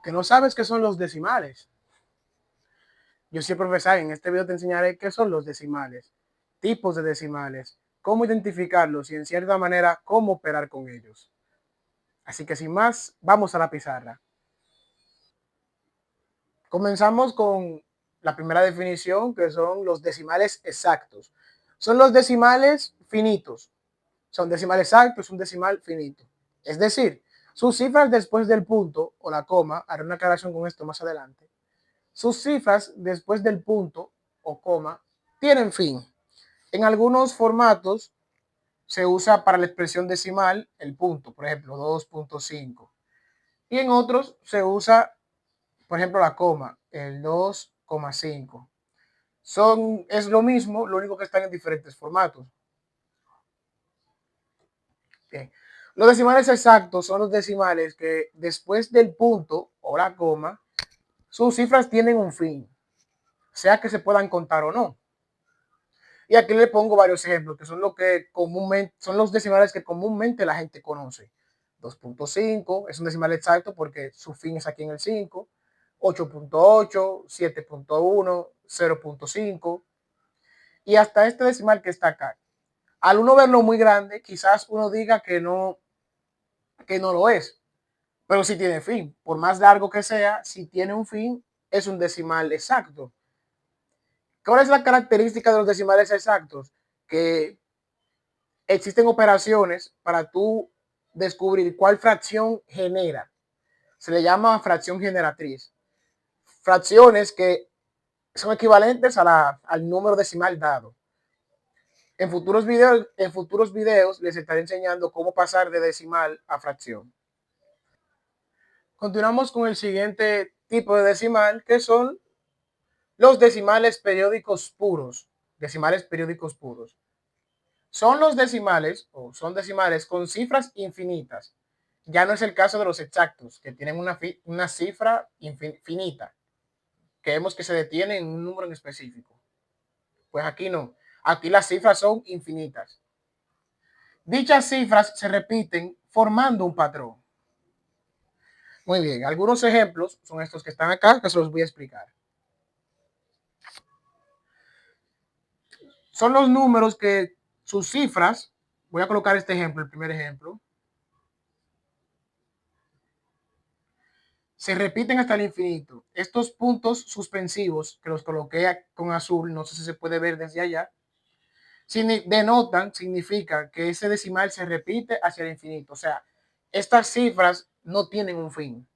Que no sabes qué son los decimales. Yo soy profesor, en este video te enseñaré qué son los decimales, tipos de decimales, cómo identificarlos y en cierta manera cómo operar con ellos. Así que sin más, vamos a la pizarra. Comenzamos con la primera definición, que son los decimales exactos. Son los decimales finitos. Son decimal exacto, es un decimal finito. Es decir, sus cifras después del punto o la coma, haré una aclaración con esto más adelante, sus cifras después del punto o coma tienen fin. En algunos formatos se usa para la expresión decimal el punto, por ejemplo, 2.5. Y en otros se usa, por ejemplo, la coma, el 2,5. Es lo mismo, lo único que están en diferentes formatos. Bien. Los decimales exactos son los decimales que después del punto o la coma, sus cifras tienen un fin, sea que se puedan contar o no. Y aquí le pongo varios ejemplos, que son, son los decimales que comúnmente la gente conoce. 2.5 es un decimal exacto porque su fin es aquí en el 5. 8.8, 7.1, 0.5 y hasta este decimal que está acá. Al uno verlo muy grande, quizás uno diga que no lo es, pero sí tiene fin. Por más largo que sea, si tiene un fin, es un decimal exacto. ¿Cuál es la característica de los decimales exactos? Que existen operaciones para tú descubrir cuál fracción genera. Se le llama fracción generatriz. Fracciones que son equivalentes al número decimal dado. En futuros videos les estaré enseñando cómo pasar de decimal a fracción. Continuamos con el siguiente tipo de decimal, que son los decimales periódicos puros. Decimales periódicos puros. Son los decimales, o son decimales con cifras infinitas. Ya no es el caso de los exactos, que tienen una cifra finita, que vemos que se detiene en un número en específico. Pues aquí no. Aquí las cifras son infinitas. Dichas cifras se repiten formando un patrón. Muy bien, algunos ejemplos son estos que están acá, que se los voy a explicar. Son los números que sus cifras, voy a colocar este ejemplo, el primer ejemplo, se repiten hasta el infinito. Estos puntos suspensivos, que los coloqué con azul, no sé si se puede ver desde allá, denotan, significa que ese decimal se repite hacia el infinito. O sea, estas cifras no tienen un fin.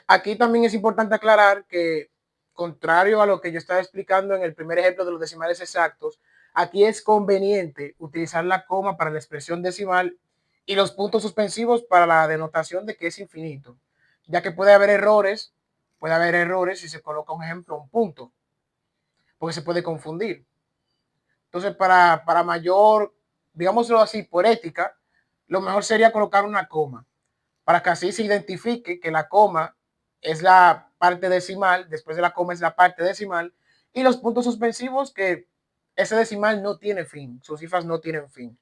Aquí también es importante aclarar que, contrario a lo que yo estaba explicando en el primer ejemplo de los decimales exactos, aquí es conveniente utilizar la coma para la expresión decimal y los puntos suspensivos para la denotación de que es infinito, ya que puede haber errores si se coloca un ejemplo, un punto, porque se puede confundir. Entonces, para mayor, digámoslo así, por ética, lo mejor sería colocar una coma, para que así se identifique que la coma es la parte decimal, después de la coma es la parte decimal, y los puntos suspensivos que ese decimal no tiene fin, sus cifras no tienen fin.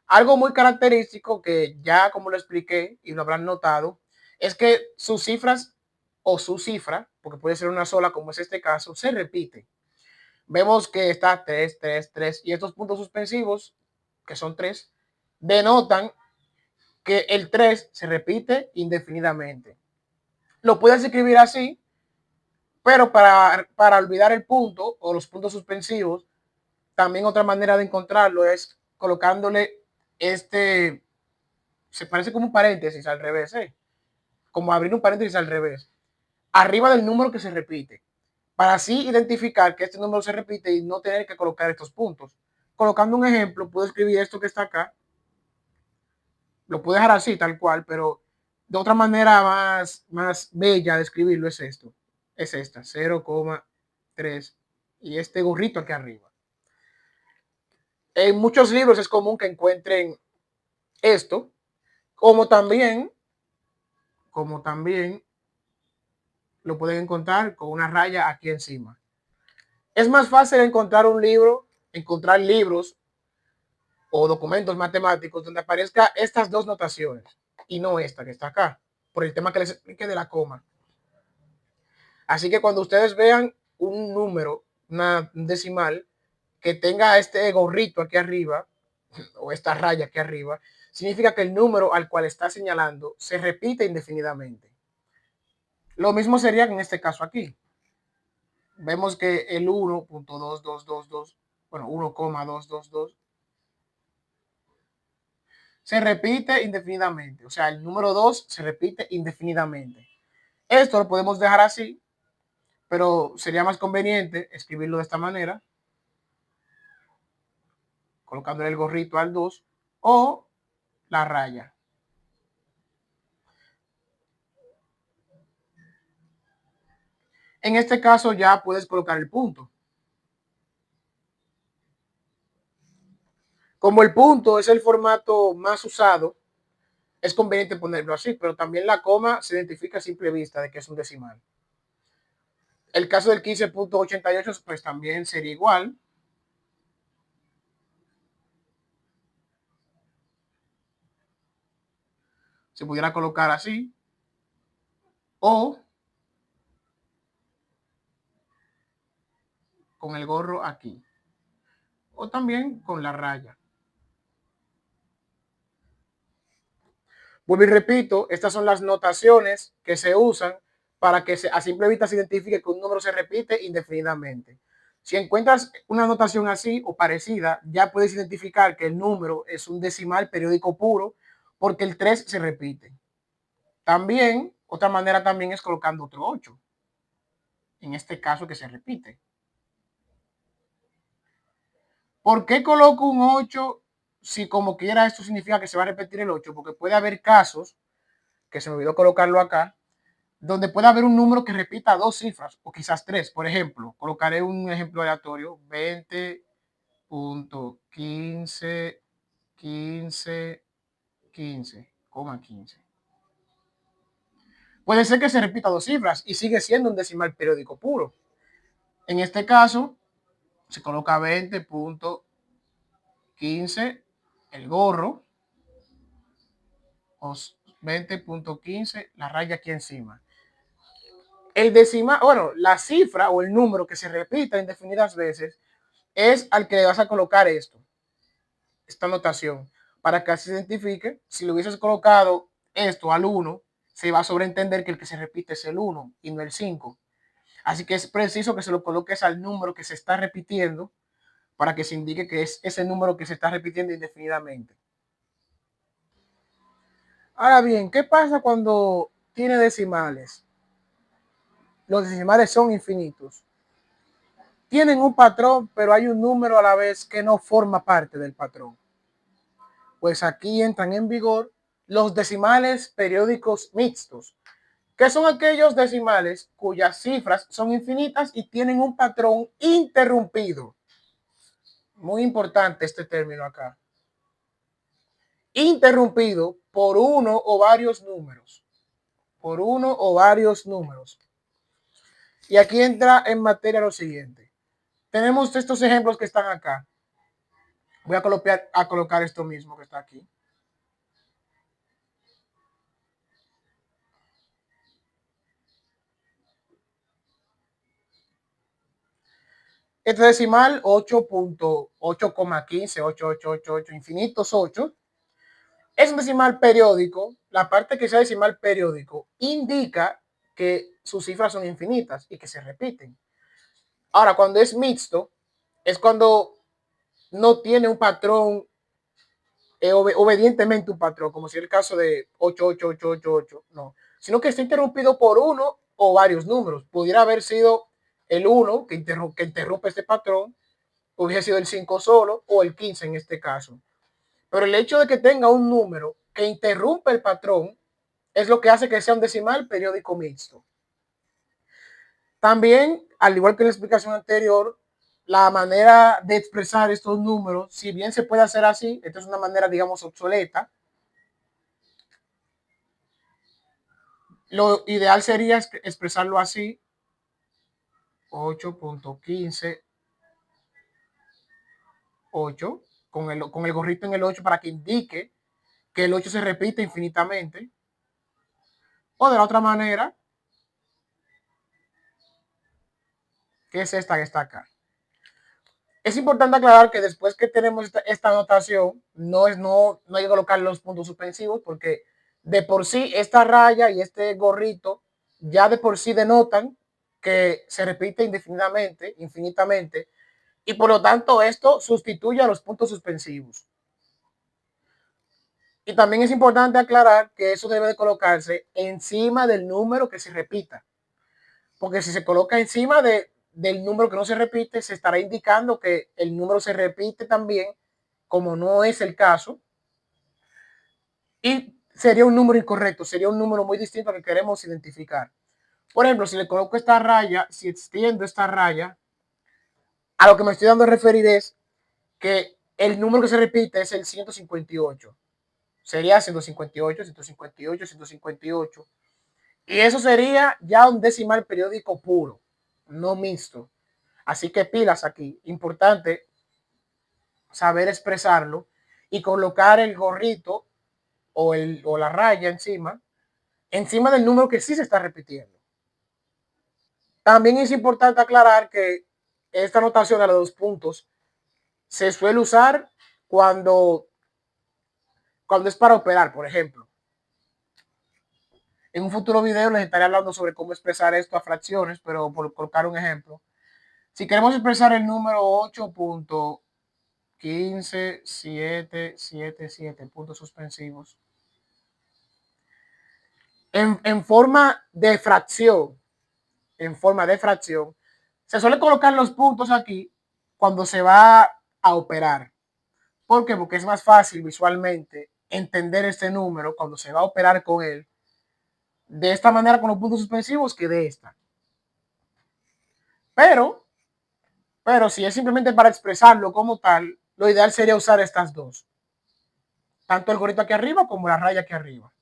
Algo muy característico que ya como lo expliqué y lo habrán notado, es que sus cifras o su cifra, porque puede ser una sola como es este caso, se repite. Vemos que está 3, 3, 3 y estos puntos suspensivos, que son 3, denotan que el 3 se repite indefinidamente. Lo puedes escribir así, pero para olvidar el punto o los puntos suspensivos, también otra manera de encontrarlo es colocándole se parece como un paréntesis al revés, como abrir un paréntesis al revés, arriba del número que se repite, para así identificar que este número se repite y no tener que colocar estos puntos. Colocando un ejemplo, puedo escribir esto que está acá, lo puedo dejar así, tal cual, pero de otra manera más bella de escribirlo es esto. Es esta, 0,3 y este gorrito aquí arriba. En muchos libros es común que encuentren esto, como también, como también lo pueden encontrar con una raya aquí encima. Es más fácil encontrar libros o documentos matemáticos donde aparezca estas dos notaciones y no esta que está acá. por el tema que les expliqué de la coma. Así que cuando ustedes vean un número, una decimal, que tenga este gorrito aquí arriba, o esta raya aquí arriba, significa que el número al cual está señalando se repite indefinidamente. Lo mismo sería en este caso aquí. Vemos que el 1.2222, bueno, 1,222, se repite indefinidamente. O sea, el número 2 se repite indefinidamente. Esto lo podemos dejar así, pero sería más conveniente escribirlo de esta manera, colocando el gorrito al 2 o la raya. En este caso ya puedes colocar el punto. Como el punto es el formato más usado, es conveniente ponerlo así, pero también la coma se identifica a simple vista de que es un decimal. El caso del 15.88 pues también sería igual. Se pudiera colocar así o con el gorro aquí o también con la raya. Vuelvo y repito, estas son las notaciones que se usan para que a simple vista se identifique que un número se repite indefinidamente. Si encuentras una notación así o parecida, ya puedes identificar que el número es un decimal periódico puro porque el 3 se repite. También, otra manera también es colocando otro 8, en este caso que se repite. ¿Por qué coloco un 8 si como quiera esto significa que se va a repetir el 8? Porque puede haber casos, que se me olvidó colocarlo acá, donde puede haber un número que repita dos cifras o quizás tres. Por ejemplo, colocaré un ejemplo aleatorio, 20.15, 15, 15,15. Puede ser que se repita dos cifras y sigue siendo un decimal periódico puro. En este caso, se coloca 20.15 el gorro o 20.15 la raya aquí encima. El decimal, bueno, la cifra o el número que se repita indefinidas veces es al que le vas a colocar esta notación, para que así se identifique. Si le hubieses colocado esto al 1, se va a sobreentender que el que se repite es el 1 y no el 5. Así que es preciso que se lo coloques al número que se está repitiendo para que se indique que es ese número que se está repitiendo indefinidamente. Ahora bien, ¿qué pasa cuando tiene decimales? Los decimales son infinitos. Tienen un patrón, pero hay un número a la vez que no forma parte del patrón. Pues aquí entran en vigor los decimales periódicos mixtos, que son aquellos decimales cuyas cifras son infinitas y tienen un patrón interrumpido. Muy importante este término acá. Interrumpido por uno o varios números. Por uno o varios números. Y aquí entra en materia lo siguiente. Tenemos estos ejemplos que están acá. Voy a colocar esto mismo que está aquí. Este decimal 8.8,15, 8888, infinitos 8, es un decimal periódico. La parte que sea decimal periódico indica que sus cifras son infinitas y que se repiten. Ahora, cuando es mixto, es cuando no tiene un patrón, obedientemente un patrón, como si es el caso de 88888, no, sino que está interrumpido por uno o varios números. Pudiera haber sido el 1 que interrumpe este patrón, hubiese sido el 5 solo o el 15 en este caso. Pero el hecho de que tenga un número que interrumpe el patrón es lo que hace que sea un decimal periódico mixto. También, al igual que en la explicación anterior, la manera de expresar estos números, si bien se puede hacer así, esto es una manera, digamos, obsoleta, lo ideal sería expresarlo así, 8.15, 8, con el gorrito en el 8 para que indique que el 8 se repite infinitamente. O de la otra manera, que es esta que está acá. Es importante aclarar que después que tenemos esta notación, no hay que colocar los puntos suspensivos porque de por sí esta raya y este gorrito ya de por sí denotan que se repite indefinidamente, infinitamente, y por lo tanto esto sustituye a los puntos suspensivos. Y también es importante aclarar que eso debe de colocarse encima del número que se repita, porque si se coloca encima del número que no se repite, se estará indicando que el número se repite también, como no es el caso, y sería un número incorrecto, sería un número muy distinto al que queremos identificar. Por ejemplo, si le coloco esta raya, si extiendo esta raya, a lo que me estoy dando a referir es que el número que se repite es el 158. Sería 158, 158, 158. Y eso sería ya un decimal periódico puro, no mixto. Así que pilas aquí. Importante saber expresarlo y colocar el gorrito o la raya encima del número que sí se está repitiendo. También es importante aclarar que esta notación de los 2 puntos se suele usar cuando, cuando es para operar, por ejemplo. En un futuro video les estaré hablando sobre cómo expresar esto a fracciones, pero por colocar un ejemplo. Si queremos expresar el número 8.15777 puntos suspensivos en forma de fracción, se suele colocar los puntos aquí cuando se va a operar. ¿Por qué? Porque es más fácil visualmente entender este número cuando se va a operar con él de esta manera con los puntos suspensivos que de esta. Pero, pero si es simplemente para expresarlo como tal, lo ideal sería usar estas dos. Tanto el gorrito aquí arriba como la raya aquí arriba.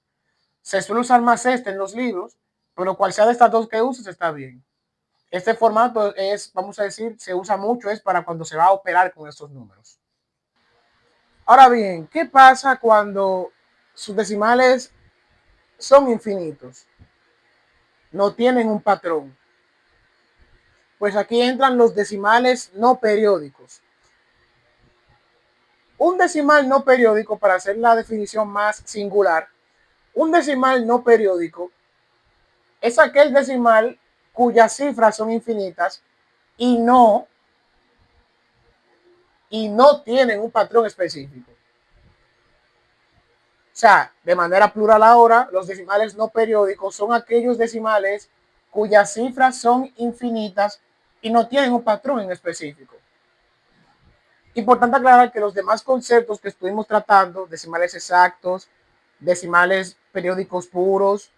Se suele usar más este en los libros, pero cual sea de estas dos que uses está bien. Este formato es, vamos a decir, se usa mucho, es para cuando se va a operar con estos números. Ahora bien, ¿qué pasa cuando sus decimales son infinitos? No tienen un patrón. Pues aquí entran los decimales no periódicos. Un decimal no periódico, para hacer la definición más singular, un decimal no periódico es aquel decimal cuyas cifras son infinitas y no tienen un patrón específico. O sea, de manera plural ahora, los decimales no periódicos son aquellos decimales cuyas cifras son infinitas y no tienen un patrón en específico. Importante aclarar que los demás conceptos que estuvimos tratando, decimales exactos, decimales periódicos puros,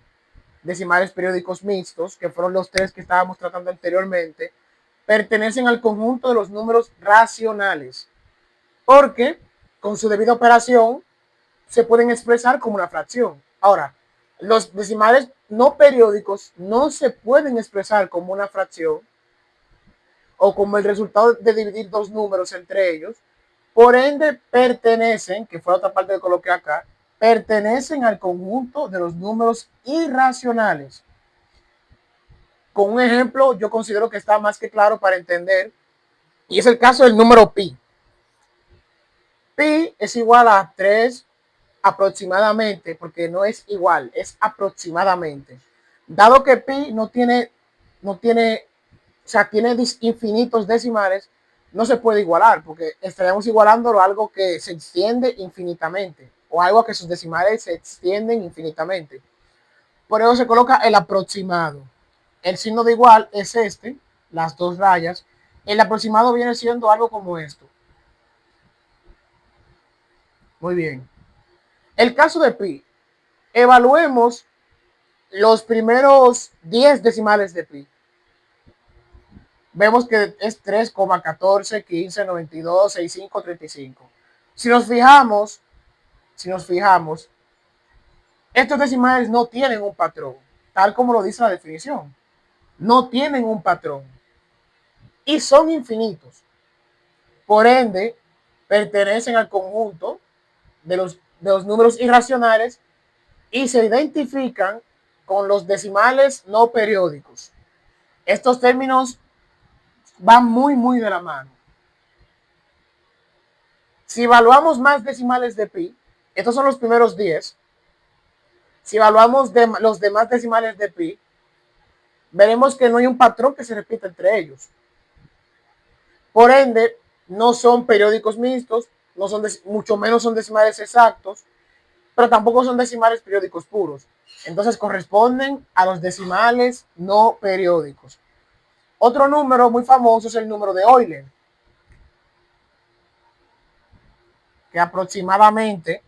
decimales periódicos mixtos, que fueron los 3 que estábamos tratando anteriormente, pertenecen al conjunto de los números racionales, porque con su debida operación se pueden expresar como una fracción. Ahora, los decimales no periódicos no se pueden expresar como una fracción o como el resultado de dividir dos números entre ellos. Por ende, pertenecen, que fue otra parte que coloqué acá, pertenecen al conjunto de los números irracionales. Con un ejemplo, yo considero que está más que claro para entender, y es el caso del número pi. Pi es igual a 3 aproximadamente, porque no es igual, es aproximadamente. Dado que pi no tiene, o sea, tiene infinitos decimales, no se puede igualar, porque estaríamos igualándolo a algo que se extiende infinitamente, o algo que sus decimales se extienden infinitamente. Por eso se coloca el aproximado. El signo de igual es este, las dos rayas. El aproximado viene siendo algo como esto. Muy bien. El caso de pi. Evaluemos los primeros 10 decimales de pi. Vemos que es 3,14, 15, 92, 65, 35. Si nos fijamos, estos decimales no tienen un patrón, tal como lo dice la definición. No tienen un patrón y son infinitos. Por ende, pertenecen al conjunto de los números irracionales y se identifican con los decimales no periódicos. Estos términos van muy de la mano. Si evaluamos más decimales de pi, estos son los primeros 10. Si evaluamos los demás decimales de pi, veremos que no hay un patrón que se repita entre ellos. Por ende, no son periódicos mixtos, no son mucho menos son decimales exactos, pero tampoco son decimales periódicos puros. Entonces corresponden a los decimales no periódicos. Otro número muy famoso es el número de Euler, que aproximadamente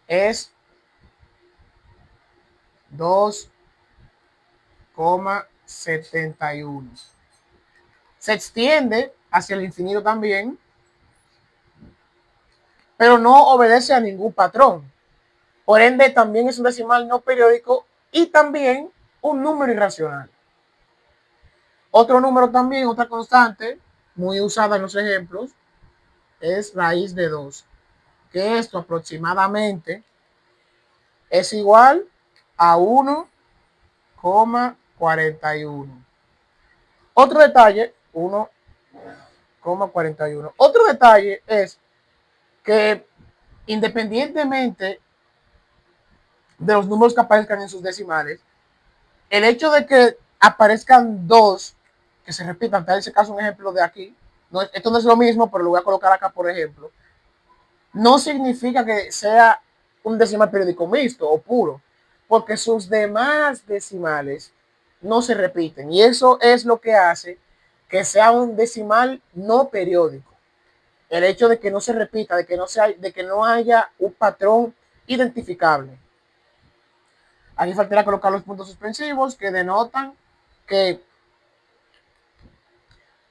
es 2,71. Se extiende hacia el infinito también, pero no obedece a ningún patrón. Por ende, también es un decimal no periódico y también un número irracional. Otro número también, otra constante, muy usada en los ejemplos, es raíz de 2, que esto aproximadamente es igual a 1,41. Otro detalle, 1,41. Otro detalle es que independientemente de los números que aparezcan en sus decimales, el hecho de que aparezcan dos que se repitan, en ese caso un ejemplo de aquí, no, esto no es lo mismo, pero lo voy a colocar acá por ejemplo, no significa que sea un decimal periódico mixto o puro, porque sus demás decimales no se repiten y eso es lo que hace que sea un decimal no periódico. El hecho de que no se repita, de que no haya un patrón identificable. Aquí faltaría colocar los puntos suspensivos que denotan que,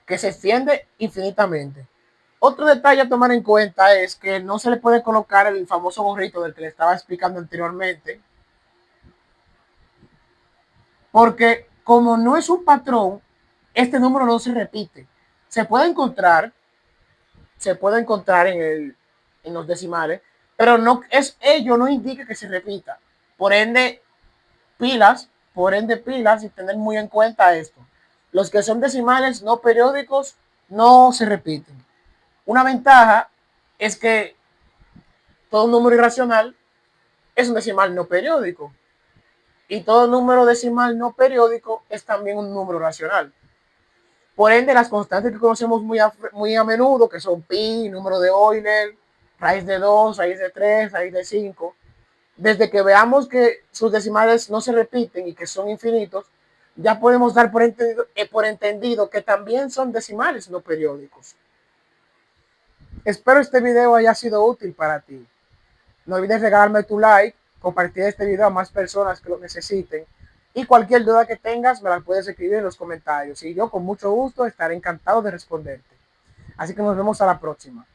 que se extiende infinitamente. Otro detalle a tomar en cuenta es que no se le puede colocar el famoso gorrito del que le estaba explicando anteriormente, porque como no es un patrón, este número no se repite. Se puede encontrar, en los decimales, pero no es ello no indica que se repita. Por ende, pilas y tener muy en cuenta esto. Los que son decimales no periódicos no se repiten. Una ventaja es que todo número irracional es un decimal no periódico y todo número decimal no periódico es también un número racional. Por ende, las constantes que conocemos muy a menudo, que son pi, número de Euler, raíz de 2, raíz de 3, raíz de 5, desde que veamos que sus decimales no se repiten y que son infinitos, ya podemos dar por entendido que también son decimales no periódicos. Espero este video haya sido útil para ti. No olvides regalarme tu like, compartir este video a más personas que lo necesiten y cualquier duda que tengas me la puedes escribir en los comentarios y yo con mucho gusto estaré encantado de responderte. Así que nos vemos a la próxima.